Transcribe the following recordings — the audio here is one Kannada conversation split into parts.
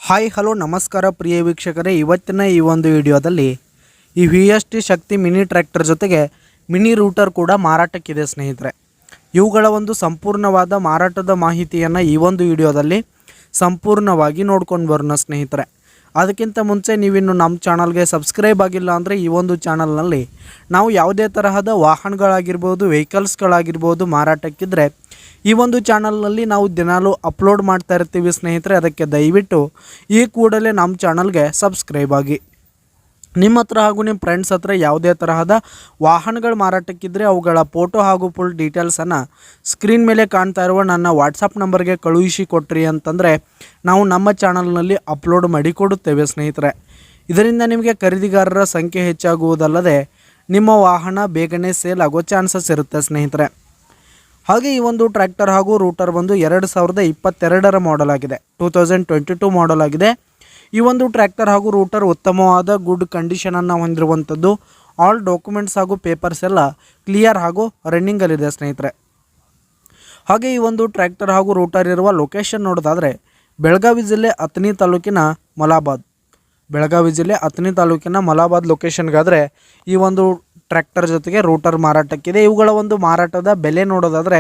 ಹಾಯ್ ಹಲೋ ನಮಸ್ಕಾರ ಪ್ರಿಯ ವೀಕ್ಷಕರೇ, ಇವತ್ತಿನ ಈ ಒಂದು ವಿಡಿಯೋದಲ್ಲಿ ಈ VST ಶಕ್ತಿ ಮಿನಿ ಟ್ರ್ಯಾಕ್ಟರ್ ಜೊತೆಗೆ ಮಿನಿ ರೂಟರ್ ಕೂಡ ಮಾರಾಟಕ್ಕಿದೆ ಸ್ನೇಹಿತರೆ. ಇವುಗಳ ಒಂದು ಸಂಪೂರ್ಣವಾದ ಮಾರಾಟದ ಮಾಹಿತಿಯನ್ನು ಈ ಒಂದು ವಿಡಿಯೋದಲ್ಲಿ ಸಂಪೂರ್ಣವಾಗಿ ನೋಡ್ಕೊಂಡು ಬರೋಣ ಸ್ನೇಹಿತರೆ. ಅದಕ್ಕಿಂತ ಮುಂಚೆ ನೀವಿನ್ನು ನಮ್ಮ ಚಾನಲ್ಗೆ ಸಬ್ಸ್ಕ್ರೈಬ್ ಆಗಿಲ್ಲ ಅಂದರೆ ಈ ಒಂದು ಚಾನಲ್ನಲ್ಲಿ ನಾವು ಯಾವುದೇ ತರಹದ ವಾಹನಗಳಾಗಿರ್ಬೋದು, ವೆಹಿಕಲ್ಸ್ಗಳಾಗಿರ್ಬೋದು ಮಾರಾಟಕ್ಕಿದ್ರೆ ಈ ಒಂದು ಚಾನಲ್ನಲ್ಲಿ ನಾವು ದಿನಾಲೂ ಅಪ್ಲೋಡ್ ಮಾಡ್ತಾ ಇರ್ತೀವಿ ಸ್ನೇಹಿತರೆ. ಅದಕ್ಕೆ ದಯವಿಟ್ಟು ಈ ಕೂಡಲೇ ನಮ್ಮ ಚಾನಲ್ಗೆ ಸಬ್ಸ್ಕ್ರೈಬ್ ಆಗಿ. ನಿಮ್ಮ ಹತ್ರ ಹಾಗೂ ನಿಮ್ಮ ಫ್ರೆಂಡ್ಸ್ ಹತ್ರ ಯಾವುದೇ ತರಹದ ವಾಹನಗಳು ಮಾರಾಟಕ್ಕಿದ್ರೆ ಅವುಗಳ ಫೋಟೋ ಹಾಗೂ ಫುಲ್ ಡೀಟೇಲ್ಸನ್ನು ಸ್ಕ್ರೀನ್ ಮೇಲೆ ಕಾಣ್ತಾ ಇರುವ ನನ್ನ ವಾಟ್ಸಪ್ ನಂಬರ್ಗೆ ಕಳುಹಿಸಿ ಕೊಟ್ರಿ ಅಂತಂದರೆ ನಾವು ನಮ್ಮ ಚಾನಲ್ನಲ್ಲಿ ಅಪ್ಲೋಡ್ ಮಾಡಿ ಕೊಡುತ್ತೇವೆ ಸ್ನೇಹಿತರೆ. ಇದರಿಂದ ನಿಮಗೆ ಖರೀದಿಗಾರರ ಸಂಖ್ಯೆ ಹೆಚ್ಚಾಗುವುದಲ್ಲದೆ ನಿಮ್ಮ ವಾಹನ ಬೇಗನೆ ಸೇಲ್ ಆಗೋ ಚಾನ್ಸಸ್ ಇರುತ್ತೆ ಸ್ನೇಹಿತರೆ. ಹಾಗೆ ಈ ಒಂದು ಟ್ರ್ಯಾಕ್ಟರ್ ಹಾಗೂ ರೂಟರ್ ಬಂದು 2022 ಮಾಡೆಲ್ ಆಗಿದೆ, 2022 ಮಾಡೆಲ್ ಆಗಿದೆ. ಈ ಒಂದು ಟ್ರ್ಯಾಕ್ಟರ್ ಹಾಗೂ ರೂಟರ್ ಉತ್ತಮವಾದ ಗುಡ್ ಕಂಡೀಷನನ್ನು ಹೊಂದಿರುವಂಥದ್ದು. ಆಲ್ ಡಾಕ್ಯುಮೆಂಟ್ಸ್ ಹಾಗೂ ಪೇಪರ್ಸ್ ಎಲ್ಲ ಕ್ಲಿಯರ್ ಹಾಗೂ ರನ್ನಿಂಗಲ್ಲಿದೆ ಸ್ನೇಹಿತರೆ. ಹಾಗೆ ಈ ಒಂದು ಟ್ರ್ಯಾಕ್ಟರ್ ಹಾಗೂ ರೂಟರ್ ಇರುವ ಲೊಕೇಶನ್ ನೋಡೋದಾದರೆ ಬೆಳಗಾವಿ ಜಿಲ್ಲೆ ಅಥಣಿ ತಾಲೂಕಿನ ಮಲಾಬಾದ್, ಮಲಾಬಾದ್ ಲೊಕೇಶನ್ಗಾದರೆ ಈ ಒಂದು ಟ್ರ್ಯಾಕ್ಟರ್ ಜೊತೆಗೆ ರೂಟರ್ ಮಾರಾಟಕ್ಕಿದೆ. ಇವುಗಳ ಒಂದು ಮಾರಾಟದ ಬೆಲೆ ನೋಡೋದಾದರೆ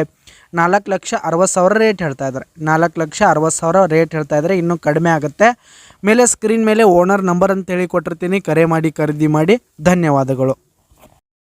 4,60,000 ರೇಟ್ ಹೇಳ್ತಾ ಇದ್ದಾರೆ. 4,60,000 ರೇಟ್ ಹೇಳ್ತಾ ಇದ್ದಾರೆ. ಇನ್ನೂ ಕಡಿಮೆ ಆಗುತ್ತೆ. ಮೇಲೆ ಸ್ಕ್ರೀನ್ ಮೇಲೆ ಓನರ್ ನಂಬರ್ ಅಂತೇಳಿ ಕೊಟ್ಟಿರ್ತೀನಿ, ಕರೆ ಮಾಡಿ ಖರೀದಿ ಮಾಡಿ. ಧನ್ಯವಾದಗಳು.